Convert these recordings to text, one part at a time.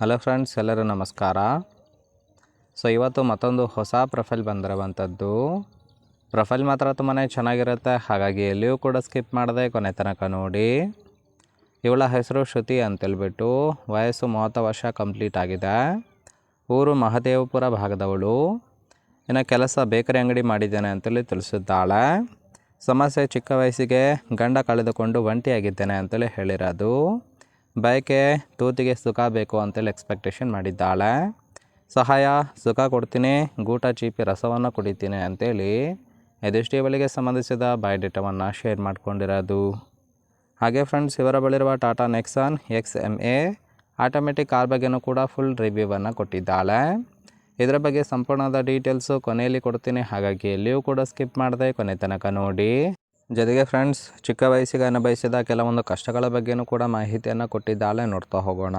Hello friends, ಎಲ್ಲರೂ ನಮಸ್ಕಾರ. ಇವತ್ತು ಮತ್ತೊಂದು ಹೊಸ ಪ್ರೊಫೈಲ್ ಬಂದಿರುವಂಥದ್ದು. ಪ್ರೊಫೈಲ್ ಮಾತ್ರ ತುಂಬಾ ಚೆನ್ನಾಗಿರುತ್ತೆ, ಹಾಗಾಗಿ ಎಲ್ಲಿಯೂ ಕೂಡ ಸ್ಕಿಪ್ ಮಾಡದೆ ಕೊನೆ ತನಕ ನೋಡಿ. ಇವಳ ಹೆಸರು ಶ್ರುತಿ ಅಂತೇಳ್ಬಿಟ್ಟು, ವಯಸ್ಸು 30 ವರ್ಷ ಕಂಪ್ಲೀಟ್ ಆಗಿದೆ. ಊರು ಮಹದೇವಪುರ ಭಾಗದವಳು. ಇನ್ನು ಕೆಲಸ ಬೇಕರಿ ಅಂಗಡಿ ಮಾಡಿದ್ದೇನೆ ಅಂತೇಳಿ ತಿಳಿಸಿದ್ದಾಳೆ. ಸಮಸ್ಯೆ ಚಿಕ್ಕ ವಯಸ್ಸಿಗೆ ಗಂಡ ಕಳೆದುಕೊಂಡು ಒಂಟಿಯಾಗಿದ್ದೇನೆ ಅಂತೇಳಿ ಹೇಳಿರೋದು. ಬಯಕೆ ತೂತಿಗೆ ಸುಖ ಬೇಕು ಅಂತೇಳಿ ಎಕ್ಸ್ಪೆಕ್ಟೇಷನ್ ಮಾಡಿದ್ದಾಳೆ. ಸಹಾಯ ಸುಖ ಕೊಡ್ತೀನಿ, ಗೂಟ ಚೀಪಿ ರಸವನ್ನು ಕುಡಿತೀನಿ ಅಂತೇಳಿ ಇದಿಷ್ಟು ಇವಳಿಗೆ ಸಂಬಂಧಿಸಿದ ಬಯೋಡೇಟಾವನ್ನು ಶೇರ್ ಮಾಡ್ಕೊಂಡಿರೋದು. ಹಾಗೆ ಫ್ರೆಂಡ್ಸ್, ಇವರ ಬಳಿರುವ Tata Nexon XMA automatic car ಬಗ್ಗೆನೂ ಕೂಡ ಫುಲ್ ರಿವ್ಯೂವನ್ನು ಕೊಟ್ಟಿದ್ದಾಳೆ. ಇದರ ಬಗ್ಗೆ ಸಂಪೂರ್ಣವಾದ ಡೀಟೇಲ್ಸು ಕೊನೆಯಲ್ಲಿ ಕೊಡ್ತೀನಿ, ಹಾಗಾಗಿ ಎಲ್ಲಿಯೂ ಕೂಡ ಸ್ಕಿಪ್ ಮಾಡದೆ ಕೊನೆ ತನಕ ನೋಡಿ. ಜೊತೆಗೆ ಫ್ರೆಂಡ್ಸ್, ಚಿಕ್ಕ ವಯಸ್ಸಿಗೆ ಅನುಭವಿಸಿದ ಕೆಲವೊಂದು ಕಷ್ಟಗಳ ಬಗ್ಗೆನೂ ಕೂಡ ಮಾಹಿತಿಯನ್ನು ಕೊಟ್ಟಿದ್ದಾಳೆ, ನೋಡ್ತಾ ಹೋಗೋಣ.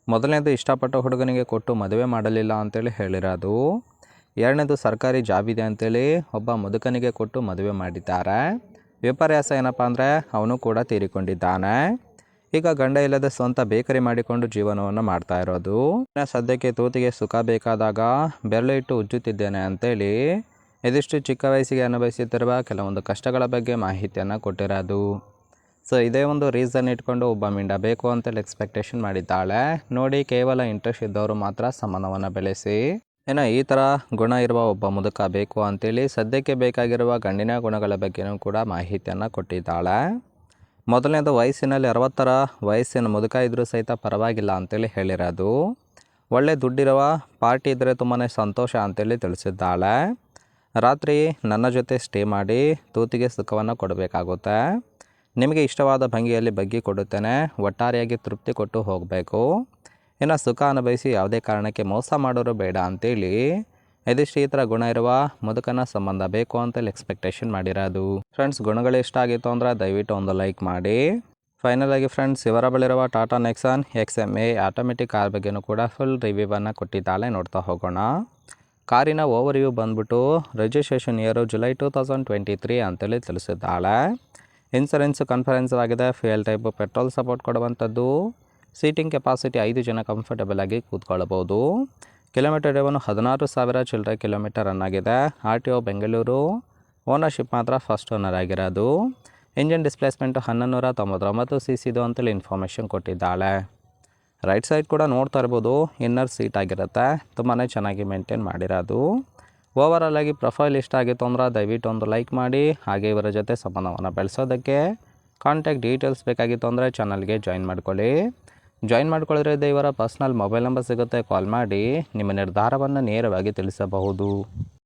ಮೊದಲನೇದು, ಇಷ್ಟಪಟ್ಟ ಹುಡುಗನಿಗೆ ಕೊಟ್ಟು ಮದುವೆ ಮಾಡಲಿಲ್ಲ ಅಂತೇಳಿ ಹೇಳಿರೋದು. ಎರಡನೇದು, ಸರ್ಕಾರಿ ಜಾಬ್ ಇದೆ ಅಂತೇಳಿ ಒಬ್ಬ ಮುದುಕನಿಗೆ ಕೊಟ್ಟು ಮದುವೆ ಮಾಡಿದ್ದಾರೆ. ವಿಪರ್ಯಾಸ ಏನಪ್ಪ ಅಂದರೆ ಅವನು ಕೂಡ ತೀರಿಕೊಂಡಿದ್ದಾನೆ. ಈಗ ಗಂಡ ಇಲ್ಲದೆ ಸ್ವಂತ ಬೇಕರಿ ಮಾಡಿಕೊಂಡು ಜೀವನವನ್ನು ಮಾಡ್ತಾ ಇರೋದು. ಸದ್ಯಕ್ಕೆ ತೂತಿಗೆ ಸುಖ ಬೇಕಾದಾಗ ಬೆರಳು ಇಟ್ಟು ಉಜ್ಜುತ್ತಿದ್ದೇನೆ ಅಂತೇಳಿ ಇದಿಷ್ಟು ಚಿಕ್ಕ ವಯಸ್ಸಿಗೆ ಅನುಭವಿಸುತ್ತಿರುವ ಕೆಲವೊಂದು ಕಷ್ಟಗಳ ಬಗ್ಗೆ ಮಾಹಿತಿಯನ್ನು ಕೊಟ್ಟಿರೋದು. ಇದೇ ಒಂದು ರೀಸನ್ ಇಟ್ಕೊಂಡು ಒಬ್ಬ ಮಿಂಡ ಬೇಕು ಅಂತೇಳಿ ಎಕ್ಸ್ಪೆಕ್ಟೇಷನ್ ಮಾಡಿದ್ದಾಳೆ. ನೋಡಿ, ಕೇವಲ ಇಂಟ್ರೆಸ್ಟ್ ಇದ್ದವರು ಮಾತ್ರ ಸಂಬಂಧವನ್ನು ಬೆಳೆಸಿ. ಇನ್ನು ಈ ಥರ ಗುಣ ಇರುವ ಒಬ್ಬ ಮುದುಕ ಬೇಕು ಅಂತೇಳಿ ಸದ್ಯಕ್ಕೆ ಬೇಕಾಗಿರುವ ಗಂಡಿನ ಗುಣಗಳ ಬಗ್ಗೆನೂ ಕೂಡ ಮಾಹಿತಿಯನ್ನು ಕೊಟ್ಟಿದ್ದಾಳೆ. ಮೊದಲನೇದು, ವಯಸ್ಸಿನಲ್ಲಿ 60ರ ವಯಸ್ಸಿನ ಮುದುಕ ಇದ್ದರೂ ಸಹಿತ ಪರವಾಗಿಲ್ಲ ಅಂತೇಳಿ ಹೇಳಿರೋದು. ಒಳ್ಳೆ ದುಡ್ಡಿರುವ ಪಾರ್ಟಿ ಇದ್ದರೆ ತುಂಬಾ ಸಂತೋಷ ಅಂತೇಳಿ ತಿಳಿಸಿದ್ದಾಳೆ. ರಾತ್ರಿ ನನ್ನ ಜೊತೆ ಸ್ಟೇ ಮಾಡಿ ತೂತಿಗೆ ಸುಖವನ್ನು ಕೊಡಬೇಕಾಗುತ್ತೆ. ನಿಮಗೆ ಇಷ್ಟವಾದ ಭಂಗಿಯಲ್ಲಿ ಬಗ್ಗಿ ಕೊಡುತ್ತೇನೆ, ಒಟ್ಟಾರೆಯಾಗಿ ತೃಪ್ತಿ ಕೊಟ್ಟು ಹೋಗಬೇಕು. ಇನ್ನು ಸುಖ ಅನುಭವಿಸಿ ಯಾವುದೇ ಕಾರಣಕ್ಕೆ ಮೋಸ ಮಾಡೋರು ಬೇಡ ಅಂತೇಳಿ ಇದಿಷ್ಟು ಈ ಥರ ಗುಣ ಇರುವ ಮುದುಕನ ಸಂಬಂಧ ಬೇಕು ಅಂತೇಳಿ ಎಕ್ಸ್ಪೆಕ್ಟೇಷನ್ ಮಾಡಿರೋದು. ಫ್ರೆಂಡ್ಸ್, ಗುಣಗಳು ಇಷ್ಟ ಆಗಿತ್ತು ಅಂದರೆ ದಯವಿಟ್ಟು ಒಂದು ಲೈಕ್ ಮಾಡಿ. ಫೈನಲ್ ಆಗಿ ಫ್ರೆಂಡ್ಸ್, ಇವರ ಬಳಿರುವ Tata Nexon XMA automatic car ಬಗ್ಗೆನೂ ಕೂಡ ಫುಲ್ ರಿವ್ಯೂವನ್ನು ಕೊಟ್ಟಿದ್ದಾಳೆ, ನೋಡ್ತಾ ಹೋಗೋಣ. ಕಾರಿನ ಓವರ್ವ್ಯೂ ಬಂದ್ಬಿಟ್ಟು ರಿಜಿಸ್ಟ್ರೇಷನ್ ಇಯರು ಜುಲೈ 2023 ಅಂತೇಳಿ ತಿಳಿಸಿದ್ದಾಳೆ. ಇನ್ಸೂರೆನ್ಸು ಕನ್ಫರೆನ್ಸಿವ್ ಆಗಿದೆ. ಫ್ಯೂಯಲ್ ಟೈಪು ಪೆಟ್ರೋಲ್ ಸಪೋರ್ಟ್ ಕೊಡುವಂಥದ್ದು. ಸೀಟಿಂಗ್ ಕೆಪಾಸಿಟಿ 5 ಜನ ಕಂಫರ್ಟಬಲ್ ಆಗಿ ಕೂತ್ಕೊಳ್ಬೋದು. ಕಿಲೋಮೀಟರ್ ಡ್ರೈವನು 16,000 ಚಿಲ್ಲರೆ ಕಿಲೋಮೀಟರ್ ರನ್ ಆಗಿದೆ. RTO ಬೆಂಗಳೂರು. ಓನರ್ಶಿಪ್ ಮಾತ್ರ ಫಸ್ಟ್ ಓನರ್ ಆಗಿರೋದು. ಇಂಜಿನ್ ಡಿಸ್ಪ್ಲೇಸ್ಮೆಂಟು 1199 cc ಅಂತೇಳಿ ಇನ್ಫಾರ್ಮೇಷನ್ ಕೊಟ್ಟಿದ್ದಾಳೆ. ರೈಟ್ ಸೈಡ್ ಕೂಡ ನೋಡ್ತಾ ಇರ್ಬೋದು, ಇನ್ನರ್ ಸೀಟ್ ಆಗಿರುತ್ತೆ. ತುಂಬಾ ಚೆನ್ನಾಗಿ ಮೇಂಟೈನ್ ಮಾಡಿರೋದು. ಓವರಾಲ್ ಆಗಿ ಪ್ರೊಫೈಲ್ ಇಷ್ಟ ಆಗಿತ್ತು ಅಂದ್ರೆ ದಯವಿಟ್ಟು ಒಂದು ಲೈಕ್ ಮಾಡಿ. ಹಾಗೆ ಇವರ ಜೊತೆ ಸಂಬಂಧವನ್ನು ಬೆಳೆಸೋದಕ್ಕೆ ಕಾಂಟ್ಯಾಕ್ಟ್ ಡೀಟೇಲ್ಸ್ ಬೇಕಾಗಿತ್ತು ಅಂದರೆ ಚಾನಲ್ಗೆ ಜಾಯಿನ್ ಮಾಡ್ಕೊಳ್ಳಿ. ಜಾಯಿನ್ ಮಾಡ್ಕೊಳ್ಳಿದ್ರೆ ಇವರ ಪರ್ಸ್ನಲ್ ಮೊಬೈಲ್ ನಂಬರ್ ಸಿಗುತ್ತೆ, ಕಾಲ್ ಮಾಡಿ ನಿಮ್ಮ ನಿರ್ಧಾರವನ್ನು ನೇರವಾಗಿ ತಿಳಿಸಬಹುದು.